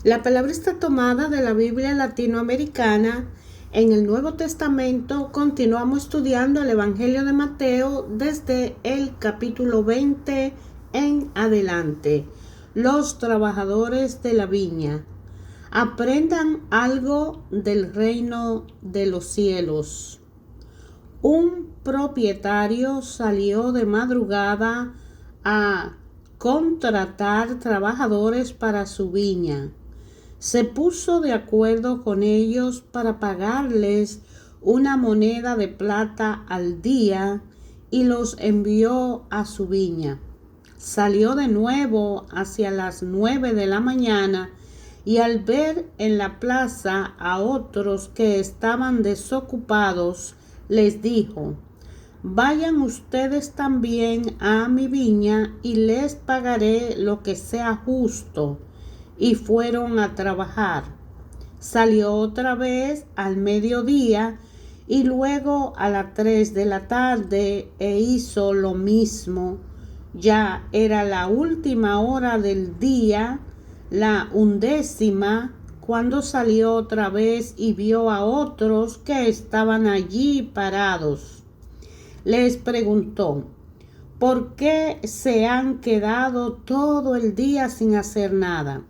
La palabra está tomada de la Biblia latinoamericana. En el Nuevo Testamento continuamos estudiando el Evangelio de Mateo desde el capítulo 20 en adelante. Los trabajadores de la viña. Aprendan algo del reino de los cielos. Un propietario salió de madrugada a contratar trabajadores para su viña. Se puso de acuerdo con ellos para pagarles una moneda de plata al día y los envió a su viña. Salió de nuevo hacia las 9 de la mañana y al ver en la plaza a otros que estaban desocupados, les dijo: vayan ustedes también a mi viña y les pagaré lo que sea justo. Y fueron a trabajar. Salió otra vez al mediodía y luego a las 3 de la tarde e hizo lo mismo. Ya era la última hora del día, la 11ª, cuando salió otra vez y vio a otros que estaban allí parados. Les preguntó: ¿por qué se han quedado todo el día sin hacer nada?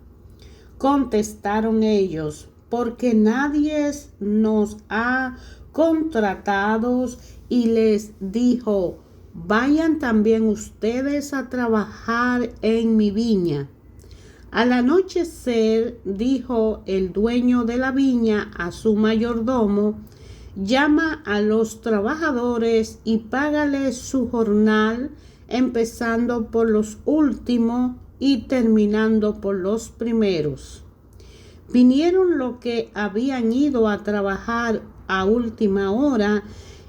Contestaron ellos: porque nadie nos ha contratado. Y les dijo: vayan también ustedes a trabajar en mi viña. Al anochecer, dijo el dueño de la viña a su mayordomo: llama a los trabajadores y págales su jornal, empezando por los últimos y terminando por los primeros. Vinieron los que habían ido a trabajar a última hora,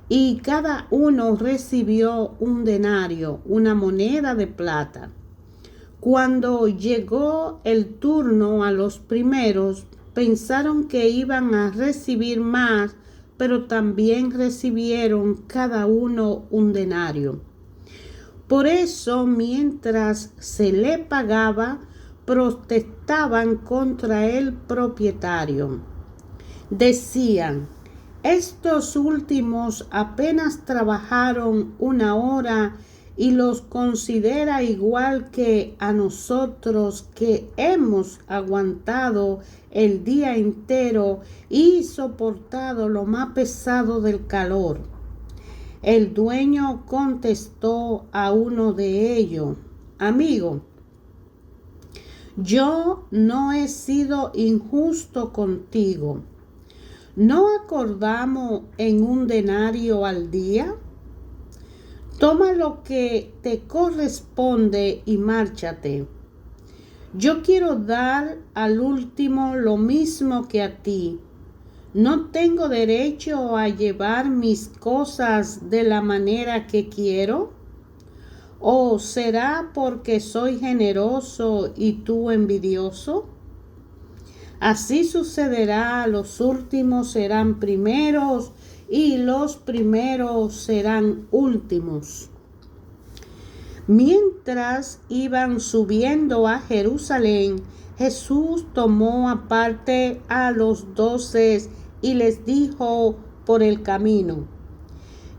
y cada uno recibió un denario, una moneda de plata. Cuando llegó el turno a los primeros, pensaron que iban a recibir más, pero también recibieron cada uno un denario. Por eso, mientras se le pagaba, protestaban contra el propietario. Decían: estos últimos apenas trabajaron una hora y los considera igual que a nosotros, que hemos aguantado el día entero y soportado lo más pesado del calor. El dueño contestó a uno de ellos: amigo, yo no he sido injusto contigo. ¿No acordamos en un denario al día? Toma lo que te corresponde y márchate. Yo quiero dar al último lo mismo que a ti. ¿No tengo derecho a llevar mis cosas de la manera que quiero? ¿O será porque soy generoso y tú envidioso? Así sucederá: los últimos serán primeros y los primeros serán últimos. Mientras iban subiendo a Jerusalén, Jesús tomó aparte a los 12 y les dijo por el camino: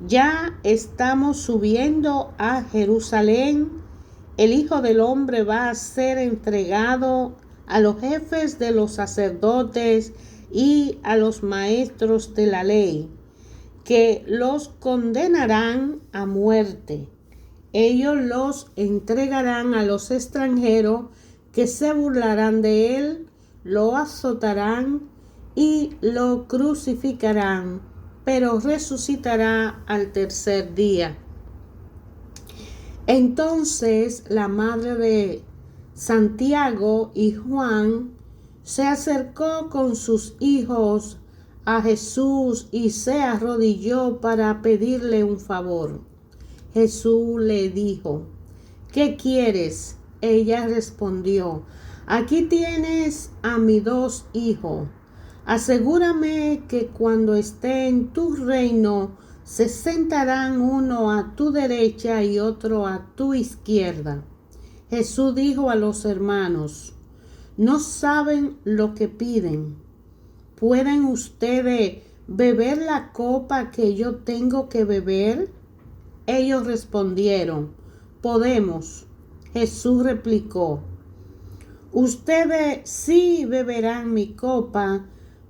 ya estamos subiendo a Jerusalén. El Hijo del Hombre va a ser entregado a los jefes de los sacerdotes y a los maestros de la ley, que los condenarán a muerte. Ellos los entregarán a los extranjeros, que se burlarán de él, lo azotarán y lo crucificarán, pero resucitará al tercer día. Entonces la madre de Santiago y Juan se acercó con sus hijos a Jesús y se arrodilló para pedirle un favor. Jesús le dijo: ¿qué quieres? Ella respondió: aquí tienes a mis 2 hijos. Asegúrame que cuando esté en tu reino se sentarán uno a tu derecha y otro a tu izquierda. Jesús dijo a los hermanos: no saben lo que piden. ¿Pueden ustedes beber la copa que yo tengo que beber? Ellos respondieron, podemos. Jesús replicó, ustedes sí beberán mi copa,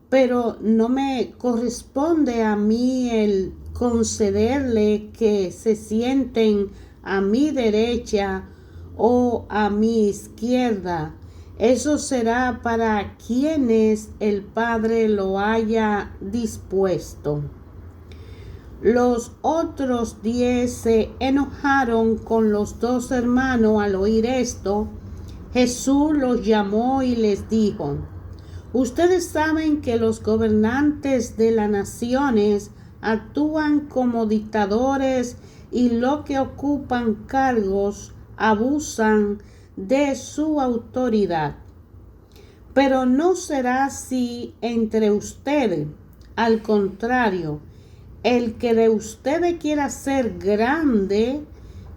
pero no me corresponde a mí el concederle que se sienten a mi derecha o a mi izquierda. Eso será para quienes el Padre lo haya dispuesto. Los otros 10 se enojaron con los 2 hermanos al oír esto. Jesús los llamó y les dijo, ustedes saben que los gobernantes de las naciones actúan como dictadores y los que ocupan cargos abusan de su autoridad. Pero no será así entre ustedes. Al contrario, el que de ustedes quiera ser grande,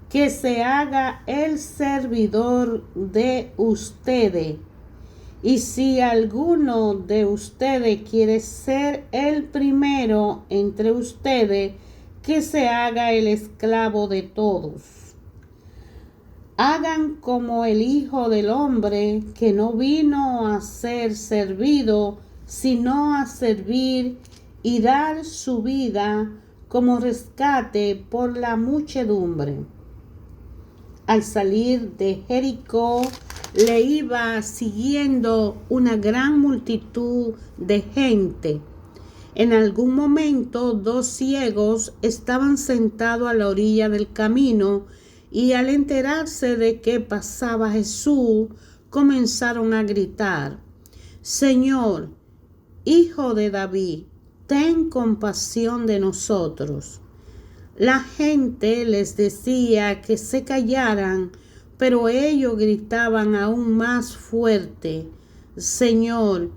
que se haga el servidor de ustedes. Y si alguno de ustedes quiere ser el primero entre ustedes, que se haga el esclavo de todos. Hagan como el Hijo del Hombre, que no vino a ser servido, sino a servir y dar su vida como rescate por la muchedumbre. Al salir de Jericó, le iba siguiendo una gran multitud de gente. En algún momento, 2 ciegos estaban sentados a la orilla del camino y al enterarse de que pasaba Jesús, comenzaron a gritar, Señor, Hijo de David, ten compasión de nosotros. La gente les decía que se callaran, pero ellos gritaban aún más fuerte, Señor,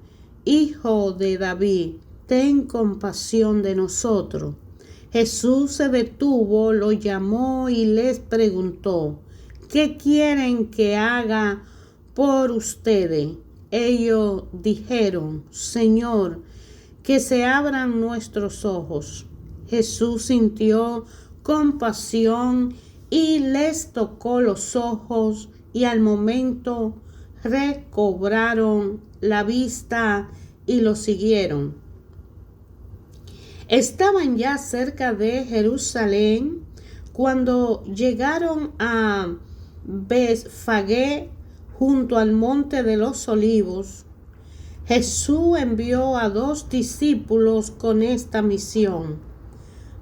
Hijo de David, ten compasión de nosotros. Jesús se detuvo, lo llamó y les preguntó, ¿qué quieren que haga por ustedes? Ellos dijeron, Señor, que se abran nuestros ojos. Jesús sintió compasión y les tocó los ojos y al momento recobraron la vista y lo siguieron. Estaban ya cerca de Jerusalén cuando llegaron a Betfagé junto al monte de los Olivos. Jesús envió a 2 discípulos con esta misión.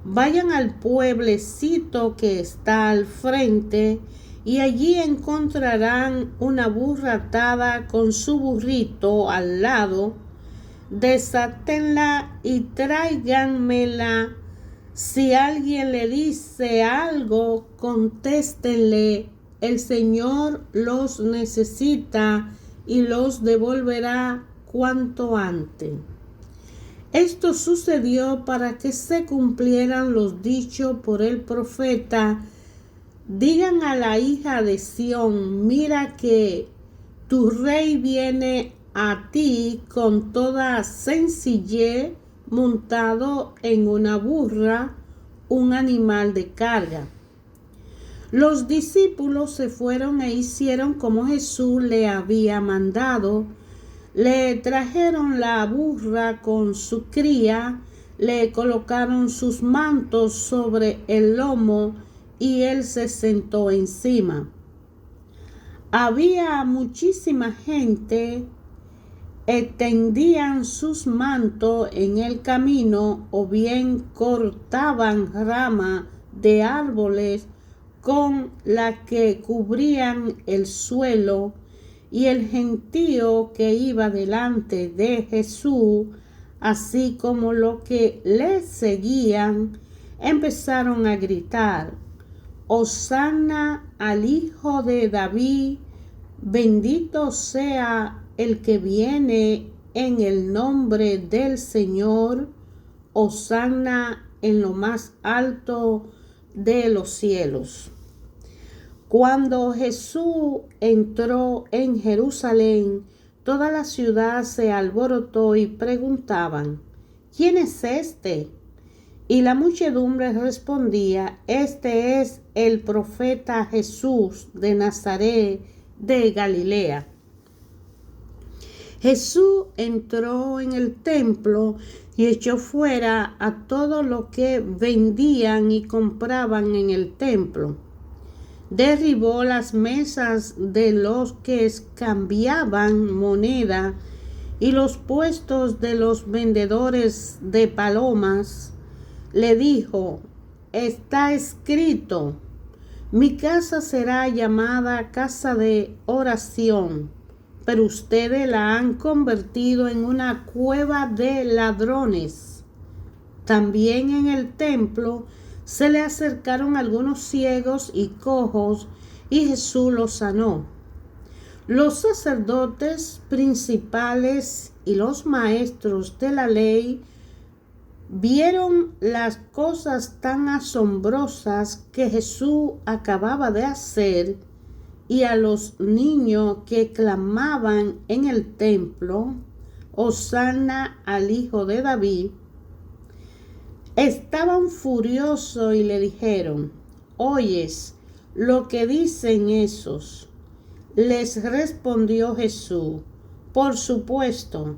Vayan al pueblecito que está al frente y allí encontrarán una burra atada con su burrito al lado. Desátenla y tráiganmela. Si alguien le dice algo, contéstenle, el Señor los necesita y los devolverá cuanto antes. Esto sucedió para que se cumplieran los dichos por el profeta. Digan a la hija de Sión, mira que tu rey viene a ti con toda sencillez, montado en una burra, un animal de carga. Los discípulos se fueron e hicieron como Jesús le había mandado. Le trajeron la burra con su cría, le colocaron sus mantos sobre el lomo y él se sentó encima. Había muchísima gente. Extendían sus mantos en el camino o bien cortaban ramas de árboles con la que cubrían el suelo, y el gentío que iba delante de Jesús, así como los que le seguían, empezaron a gritar, Hosana al Hijo de David, bendito sea el que viene en el nombre del Señor, Hosana en lo más alto de los cielos. Cuando Jesús entró en Jerusalén, toda la ciudad se alborotó y preguntaban: ¿quién es este? Y la muchedumbre respondía: este es el profeta Jesús de Nazaret de Galilea. Jesús entró en el templo y echó fuera a todo lo que vendían y compraban en el templo. Derribó las mesas de los que cambiaban moneda y los puestos de los vendedores de palomas. Le dijo: está escrito, mi casa será llamada casa de oración, pero ustedes la han convertido en una cueva de ladrones. También en el templo se le acercaron algunos ciegos y cojos, y Jesús los sanó. Los sacerdotes principales y los maestros de la ley vieron las cosas tan asombrosas que Jesús acababa de hacer, y a los niños que clamaban en el templo: Hosana al Hijo de David, estaban furiosos y le dijeron: ¿oyes lo que dicen esos? Les respondió Jesús: por supuesto,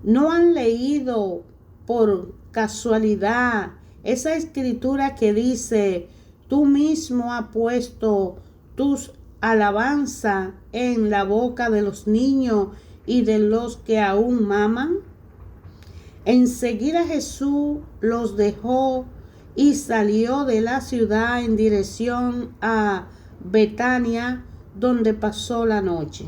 ¿no han leído por casualidad esa escritura que dice: tú mismo has puesto tus alabanzas en la boca de los niños y de los que aún maman? Enseguida Jesús los dejó y salió de la ciudad en dirección a Betania, donde pasó la noche.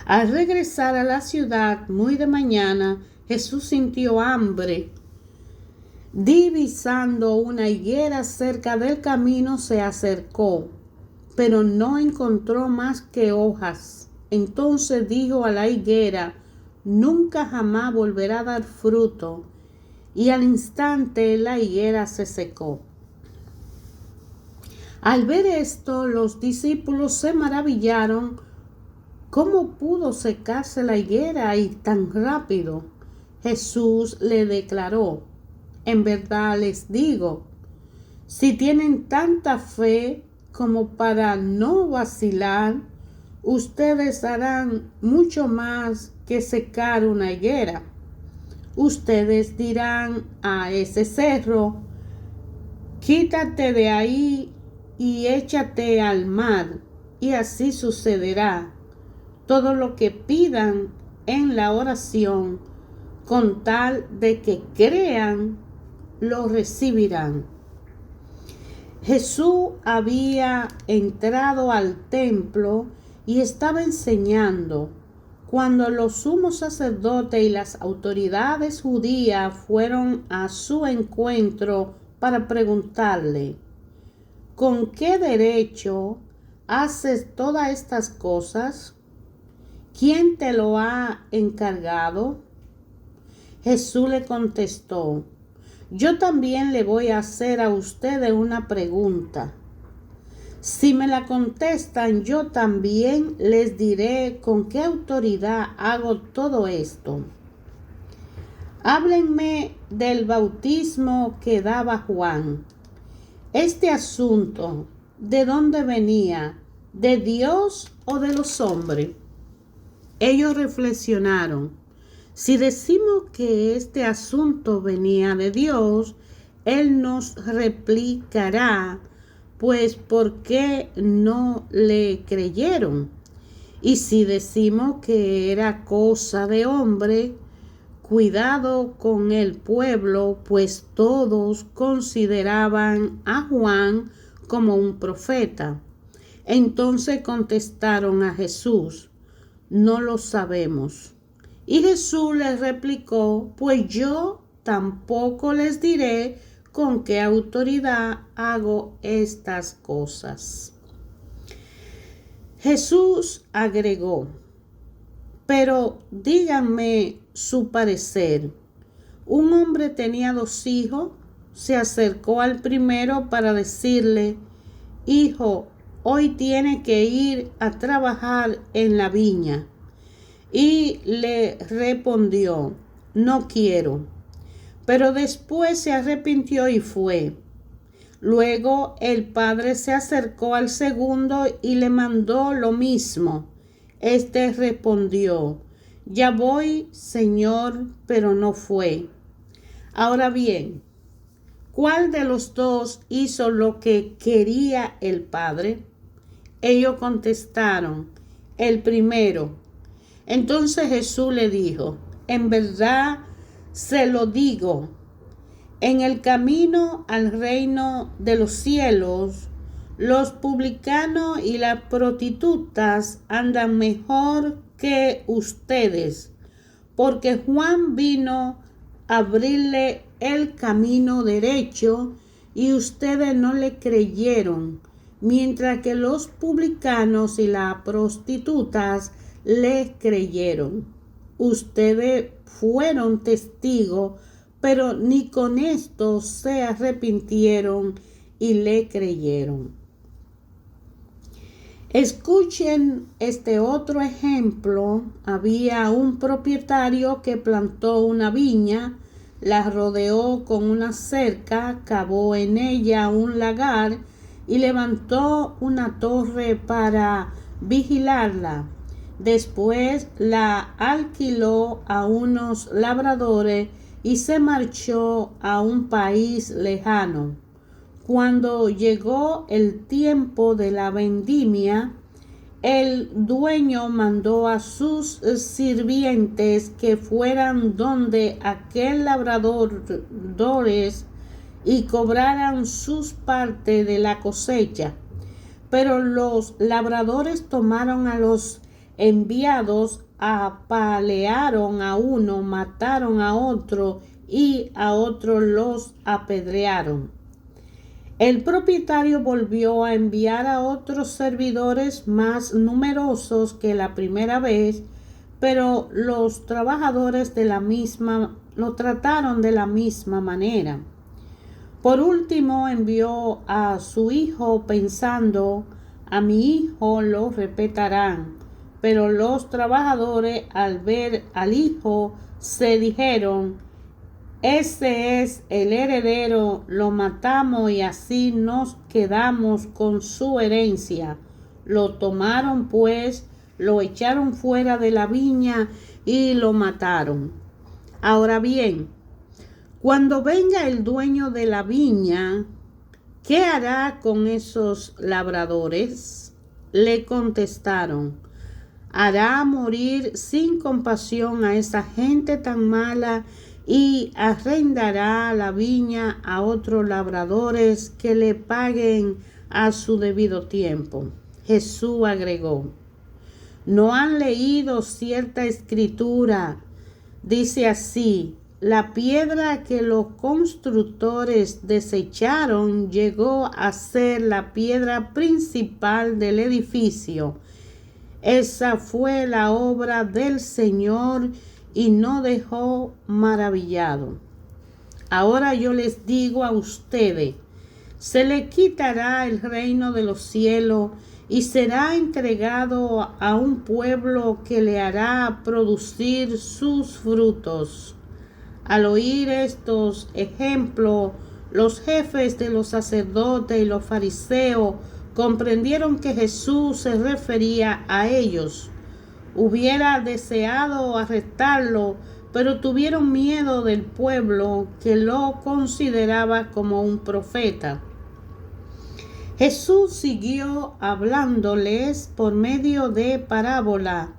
Al regresar a la ciudad muy de mañana, Jesús sintió hambre. Divisando una higuera cerca del camino, se acercó, pero no encontró más que hojas. Entonces dijo a la higuera: nunca jamás volverá a dar fruto. Y al instante la higuera se secó. Al ver esto, los discípulos se maravillaron. ¿Cómo pudo secarse la higuera y tan rápido? Jesús le declaró: en verdad les digo, si tienen tanta fe como para no vacilar, ustedes harán mucho más que secar una higuera. Ustedes dirán a ese cerro: quítate de ahí y échate al mar, y así sucederá. Todo lo que pidan en la oración, con tal de que crean, lo recibirán. Jesús había entrado al templo y estaba enseñando, cuando los sumos sacerdotes y las autoridades judías fueron a su encuentro para preguntarle: ¿con qué derecho haces todas estas cosas? ¿Quién te lo ha encargado? Jesús le contestó: yo también le voy a hacer a ustedes una pregunta. Si me la contestan, yo también les diré con qué autoridad hago todo esto. Háblenme del bautismo que daba Juan. Este asunto, ¿de dónde venía? ¿De Dios o de los hombres? Ellos reflexionaron: si decimos que este asunto venía de Dios, Él nos replicará: pues ¿por qué no le creyeron? Y si decimos que era cosa de hombre, cuidado con el pueblo, pues todos consideraban a Juan como un profeta. Entonces contestaron a Jesús: no lo sabemos. Y Jesús les replicó: pues yo tampoco les diré con qué autoridad hago estas cosas. Jesús agregó: pero díganme su parecer. Un hombre tenía 2 hijos. Se acercó al primero para decirle: hijo, hoy tiene que ir a trabajar en la viña. Y le respondió, no quiero. Pero después se arrepintió y fue. Luego el padre se acercó al segundo y le mandó lo mismo. Este respondió, ya voy, señor, pero no fue. Ahora bien, ¿cuál de los dos hizo lo que quería el padre? Ellos contestaron, el primero. Entonces Jesús le dijo, en verdad se lo digo, en el camino al reino de los cielos, los publicanos y las prostitutas andan mejor que ustedes, porque Juan vino a abrirle el camino derecho y ustedes no le creyeron, mientras que los publicanos y las prostitutas le creyeron. Ustedes fueron testigos, pero ni con esto se arrepintieron y le creyeron. Escuchen este otro ejemplo. Había un propietario que plantó una viña, la rodeó con una cerca, cavó en ella un lagar y levantó una torre para vigilarla. Después la alquiló a unos labradores y se marchó a un país lejano. Cuando llegó el tiempo de la vendimia, el dueño mandó a sus sirvientes que fueran donde aquel labradores y cobraran sus partes de la cosecha. Pero los labradores tomaron a los enviados, apalearon a uno, mataron a otro y a otro los apedrearon. El propietario volvió a enviar a otros servidores más numerosos que la primera vez, pero los trabajadores lo trataron de la misma manera. Por último envió a su hijo pensando, a mi hijo lo respetarán. Pero los trabajadores al ver al hijo se dijeron, ese es el heredero, lo matamos y así nos quedamos con su herencia. Lo tomaron pues, lo echaron fuera de la viña y lo mataron. Ahora bien, cuando venga el dueño de la viña, ¿qué hará con esos labradores? Le contestaron, hará morir sin compasión a esa gente tan mala y arrendará la viña a otros labradores que le paguen a su debido tiempo. Jesús agregó, ¿no han leído cierta escritura? Dice así, la piedra que los constructores desecharon llegó a ser la piedra principal del edificio. Esa fue la obra del Señor y no dejó maravillado. Ahora yo les digo a ustedes, se le quitará el reino de los cielos y será entregado a un pueblo que le hará producir sus frutos. Al oír estos ejemplos, los jefes de los sacerdotes y los fariseos comprendieron que Jesús se refería a ellos. Hubiera deseado arrestarlo, pero tuvieron miedo del pueblo que lo consideraba como un profeta. Jesús siguió hablándoles por medio de parábola.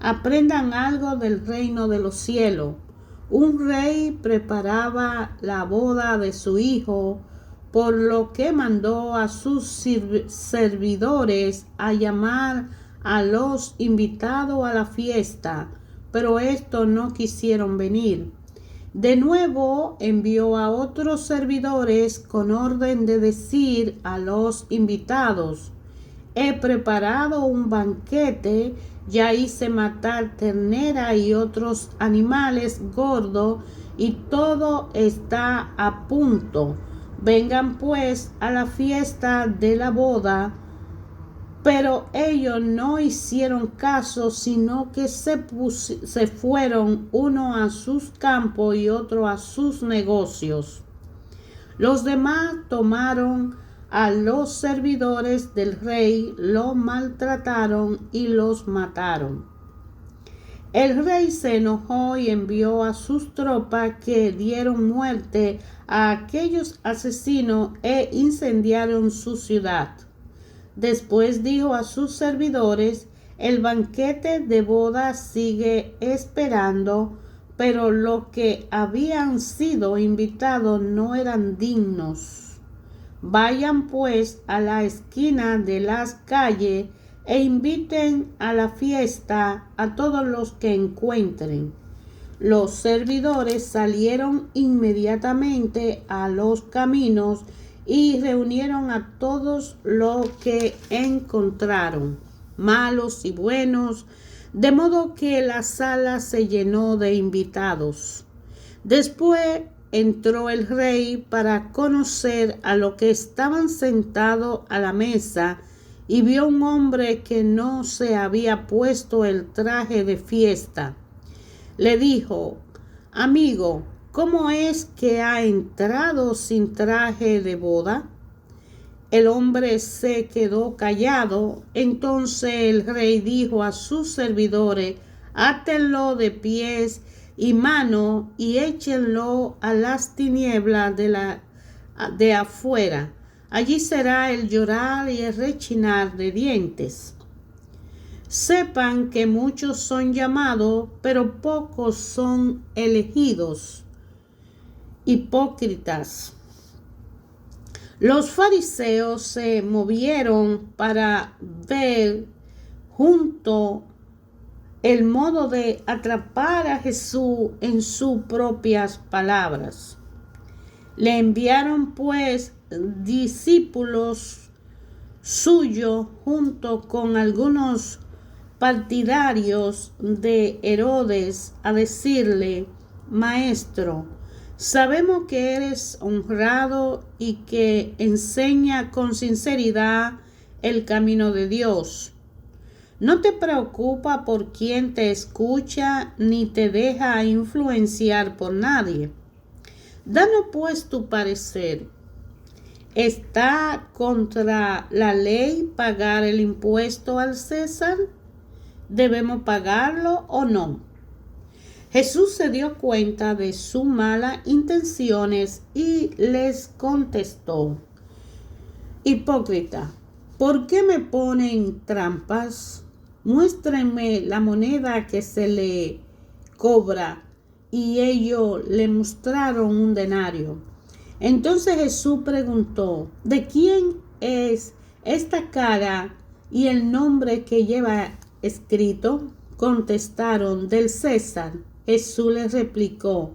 Aprendan algo del reino de los cielos. Un rey preparaba la boda de su hijo, por lo que mandó a sus servidores a llamar a los invitados a la fiesta, pero estos no quisieron venir. De nuevo envió a otros servidores con orden de decir a los invitados, he preparado un banquete, ya hice matar ternera y otros animales gordos y todo está a punto. Vengan pues a la fiesta de la boda. Pero ellos no hicieron caso, sino que se fueron uno a sus campos y otro a sus negocios. Los demás tomaron a los servidores del rey, los maltrataron y los mataron. El rey se enojó y envió a sus tropas, que dieron muerte a aquellos asesinos e incendiaron su ciudad. Después dijo a sus servidores: el banquete de boda sigue esperando, pero los que habían sido invitados no eran dignos. Vayan pues a la esquina de las calles e inviten a la fiesta a todos los que encuentren. Los servidores salieron inmediatamente a los caminos y reunieron a todos los que encontraron, malos y buenos, de modo que la sala se llenó de invitados. Después entró el rey para conocer a los que estaban sentados a la mesa, y vio un hombre que no se había puesto el traje de fiesta. Le dijo: amigo, ¿cómo es que ha entrado sin traje de boda? El hombre se quedó callado. Entonces el rey dijo a sus servidores: átenlo de pies y manos y échenlo a las tinieblas de afuera. Allí será el llorar y el rechinar de dientes. Sepan que muchos son llamados, pero pocos son elegidos. Hipócritas. Los fariseos se movieron para ver junto el modo de atrapar a Jesús en sus propias palabras. Le enviaron pues discípulos suyos junto con algunos partidarios de Herodes a decirle: Maestro, sabemos que eres honrado y que enseña con sinceridad el camino de Dios. No te preocupa por quien te escucha, ni te deja influenciar por nadie. Danos pues tu parecer. ¿Está contra la ley pagar el impuesto al César? ¿Debemos pagarlo o no? Jesús se dio cuenta de sus malas intenciones y les contestó: hipócrita, ¿por qué me ponen trampas? Muéstrenme la moneda que se le cobra. Y ellos le mostraron un denario. Entonces Jesús preguntó: ¿de quién es esta cara y el nombre que lleva escrito? Contestaron: del César. Jesús les replicó: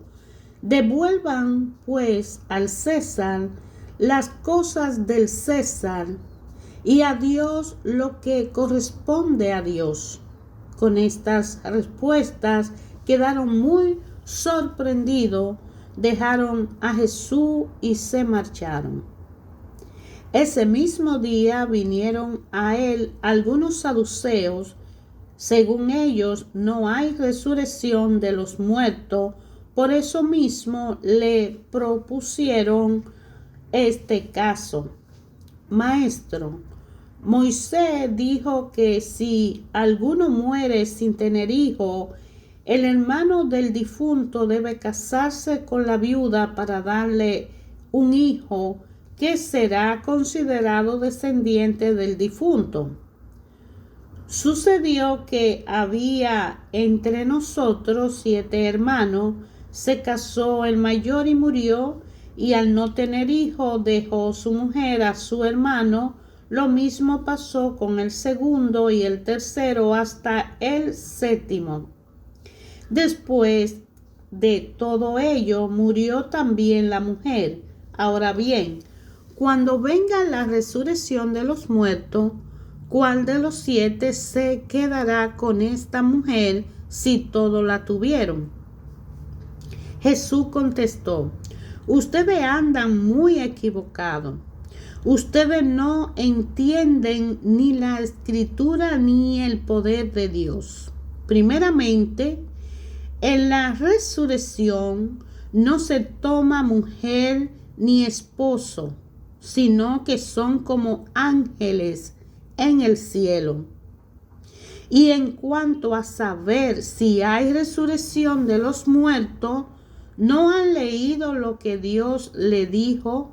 devuelvan pues al César las cosas del César, y a Dios lo que corresponde a Dios. Con estas respuestas quedaron muy sorprendidos, dejaron a Jesús y se marcharon. Ese mismo día vinieron a él algunos saduceos. Según ellos, no hay resurrección de los muertos. Por eso mismo le propusieron este caso: Maestro, Moisés dijo que si alguno muere sin tener hijo, el hermano del difunto debe casarse con la viuda para darle un hijo que será considerado descendiente del difunto. Sucedió que había entre nosotros 7 hermanos. Se casó el mayor y murió, y al no tener hijo dejó su mujer a su hermano. Lo mismo pasó con el segundo y el tercero hasta el 7. Después de todo ello, murió también la mujer. Ahora bien, cuando venga la resurrección de los muertos, ¿cuál de los 7 se quedará con esta mujer si todos la tuvieron? Jesús contestó: ustedes andan muy equivocados, Ustedes no entienden ni la escritura ni el poder de Dios. Primeramente, en la resurrección no se toma mujer ni esposo, sino que son como ángeles en el cielo. Y en cuanto a saber si hay resurrección de los muertos, ¿no han leído lo que Dios le dijo?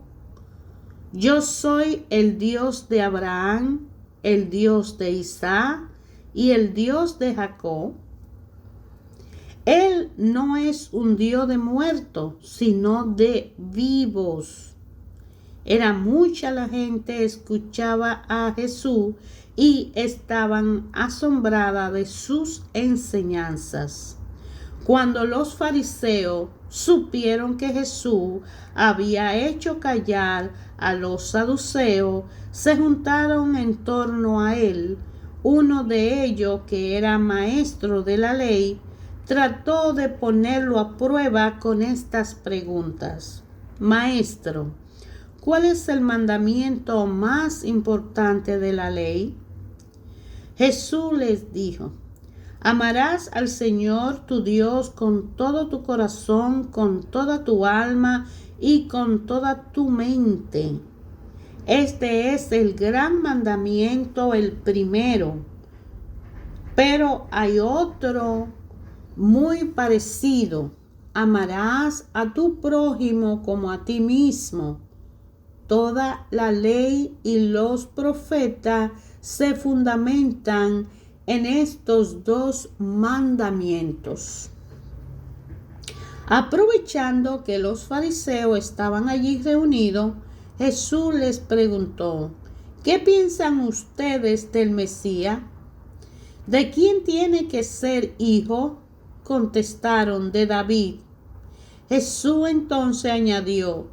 Yo soy el Dios de Abraham, el Dios de Isaac y el Dios de Jacob. Él no es un Dios de muertos, sino de vivos. Era mucha la gente escuchaba a Jesús y estaban asombradas de sus enseñanzas. Cuando los fariseos supieron que Jesús había hecho callar a los saduceos, se juntaron en torno a él. Uno de ellos, que era maestro de la ley, trató de ponerlo a prueba con estas preguntas. Maestro, ¿cuál es el mandamiento más importante de la ley? Jesús les dijo: amarás al Señor tu Dios con todo tu corazón, con toda tu alma y con toda tu mente. Este es el gran mandamiento, el primero. Pero hay otro muy parecido: amarás a tu prójimo como a ti mismo. Toda la ley y los profetas se fundamentan en estos dos mandamientos. Aprovechando que los fariseos estaban allí reunidos, Jesús les preguntó: ¿qué piensan ustedes del Mesías? ¿De quién tiene que ser hijo? Contestaron: de David. Jesús entonces añadió: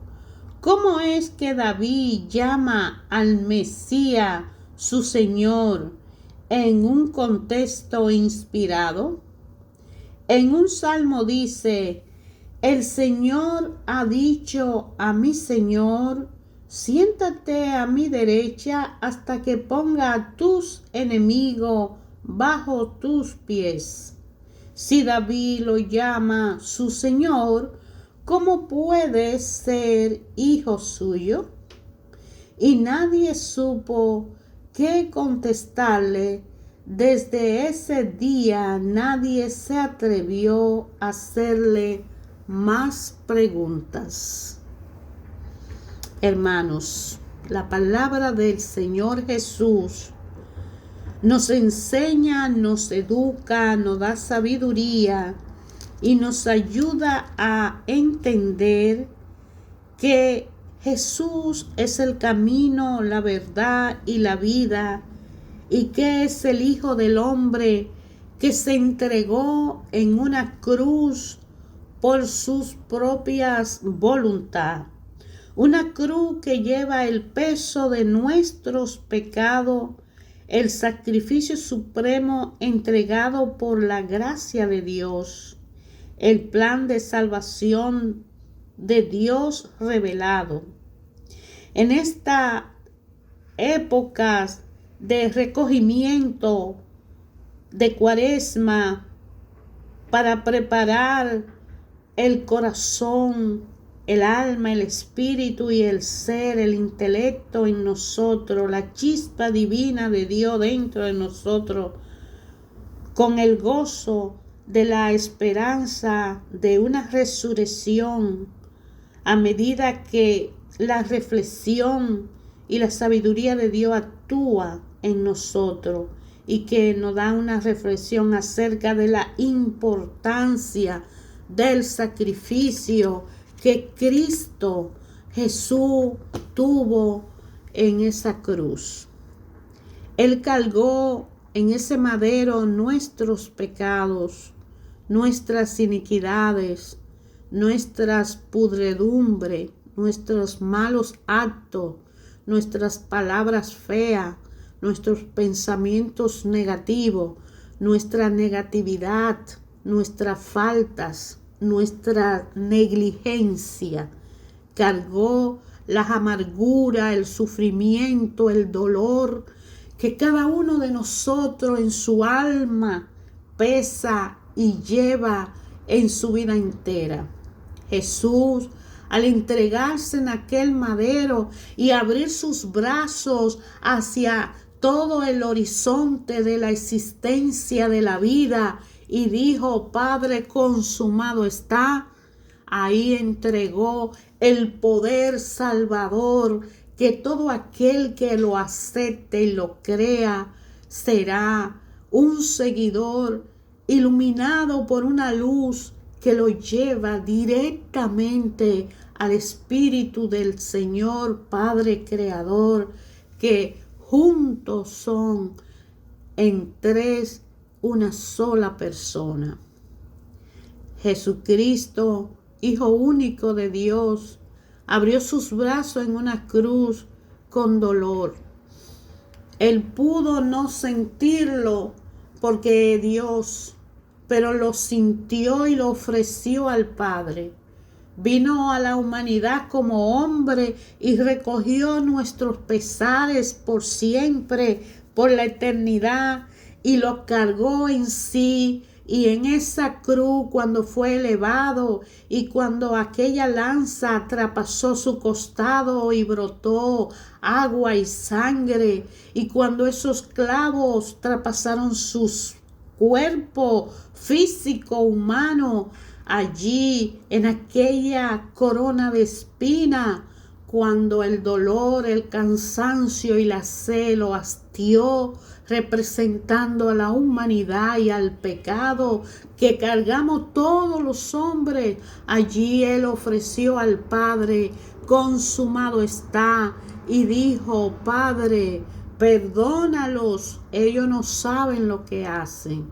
¿cómo es que David llama al Mesías su Señor en un contexto inspirado? En un salmo dice: el Señor ha dicho a mi Señor, siéntate a mi derecha hasta que ponga a tus enemigos bajo tus pies. Si David lo llama su Señor, ¿cómo puede ser hijo suyo? Y nadie supo qué contestarle. Desde ese día nadie se atrevió a hacerle más preguntas. Hermanos, la palabra del Señor Jesús nos enseña, nos educa, nos da sabiduría y nos ayuda a entender que Jesús es el camino, la verdad y la vida, y que es el Hijo del Hombre que se entregó en una cruz por sus propias voluntades. Una cruz que lleva el peso de nuestros pecados, el sacrificio supremo entregado por la gracia de Dios, el plan de salvación de Dios revelado. En esta época de recogimiento, de Cuaresma, para preparar el corazón, el alma, el espíritu y el ser, el intelecto en nosotros, la chispa divina de Dios dentro de nosotros, con el gozo de la esperanza de una resurrección, a medida que la reflexión y la sabiduría de Dios actúa en nosotros y que nos da una reflexión acerca de la importancia del sacrificio que Cristo Jesús tuvo en esa cruz. Él cargó en ese madero nuestros pecados, nuestras iniquidades, nuestras pudredumbre, nuestros malos actos, nuestras palabras feas, nuestros pensamientos negativos, nuestra negatividad, nuestras faltas, nuestra negligencia. Cargó las amarguras, el sufrimiento, el dolor que cada uno de nosotros en su alma pesa y lleva en su vida entera. Jesús, al entregarse en aquel madero y abrir sus brazos hacia todo el horizonte de la existencia de la vida, y dijo: Padre, consumado está, ahí entregó el poder salvador, que todo aquel que lo acepte y lo crea será un seguidor iluminado por una luz que lo lleva directamente al Espíritu del Señor Padre Creador, que juntos son en tres una sola persona. Jesucristo, Hijo único de Dios, abrió sus brazos en una cruz con dolor. Él pudo no sentirlo porque Dios, pero lo sintió y lo ofreció al Padre. Vino a la humanidad como hombre y recogió nuestros pesares por siempre, por la eternidad, y los cargó en sí. Y en esa cruz, cuando fue elevado y cuando aquella lanza traspasó su costado y brotó agua y sangre, y cuando esos clavos traspasaron sus cuerpo físico humano, allí en aquella corona de espina, cuando el dolor, el cansancio y la sed lo hastió, representando a la humanidad y al pecado que cargamos todos los hombres, allí Él ofreció al Padre: consumado está, y dijo: Padre, perdónalos, ellos no saben lo que hacen.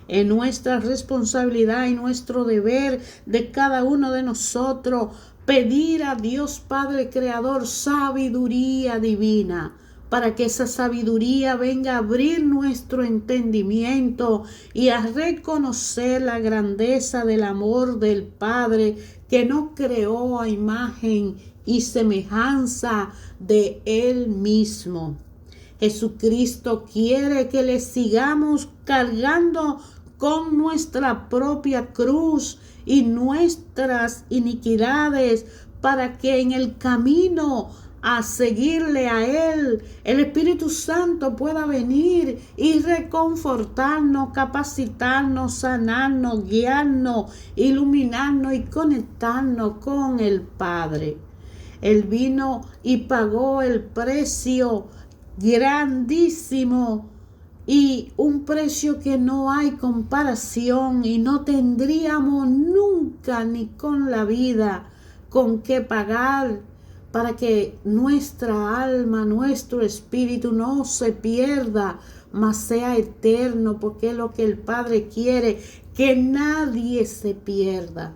Es nuestra responsabilidad y nuestro deber de cada uno de nosotros pedir a Dios Padre Creador sabiduría divina, para que esa sabiduría venga a abrir nuestro entendimiento y a reconocer la grandeza del amor del Padre, que nos creó a imagen y semejanza de Él mismo. Jesucristo quiere que le sigamos cargando con nuestra propia cruz y nuestras iniquidades, para que en el camino a seguirle a Él, el Espíritu Santo pueda venir y reconfortarnos, capacitarnos, sanarnos, guiarnos, iluminarnos y conectarnos con el Padre. Él vino y pagó el precio grandísimo, y un precio que no hay comparación, y no tendríamos nunca ni con la vida con qué pagar, para que nuestra alma, nuestro espíritu no se pierda, mas sea eterno, porque es lo que el Padre quiere, que nadie se pierda.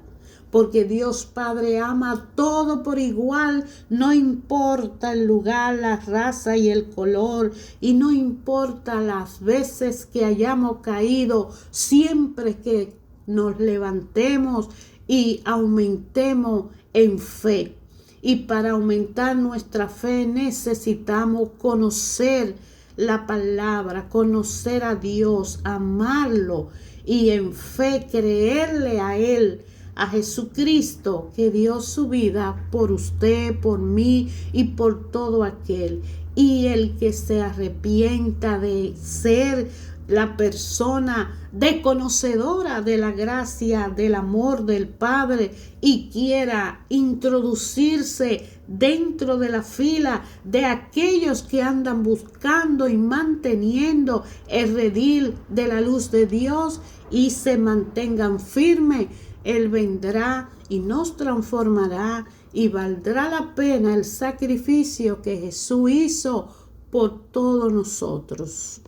Porque Dios Padre ama todo por igual, no importa el lugar, la raza y el color, y no importa las veces que hayamos caído, siempre que nos levantemos y aumentemos en fe. Y para aumentar nuestra fe necesitamos conocer la palabra, conocer a Dios, amarlo y en fe creerle a Él, a Jesucristo, que dio su vida por usted, por mí y por todo aquel. Y el que se arrepienta de ser la persona desconocedora de la gracia, del amor del Padre, y quiera introducirse dentro de la fila de aquellos que andan buscando y manteniendo el redil de la luz de Dios y se mantengan firmes, Él vendrá y nos transformará, y valdrá la pena el sacrificio que Jesús hizo por todos nosotros.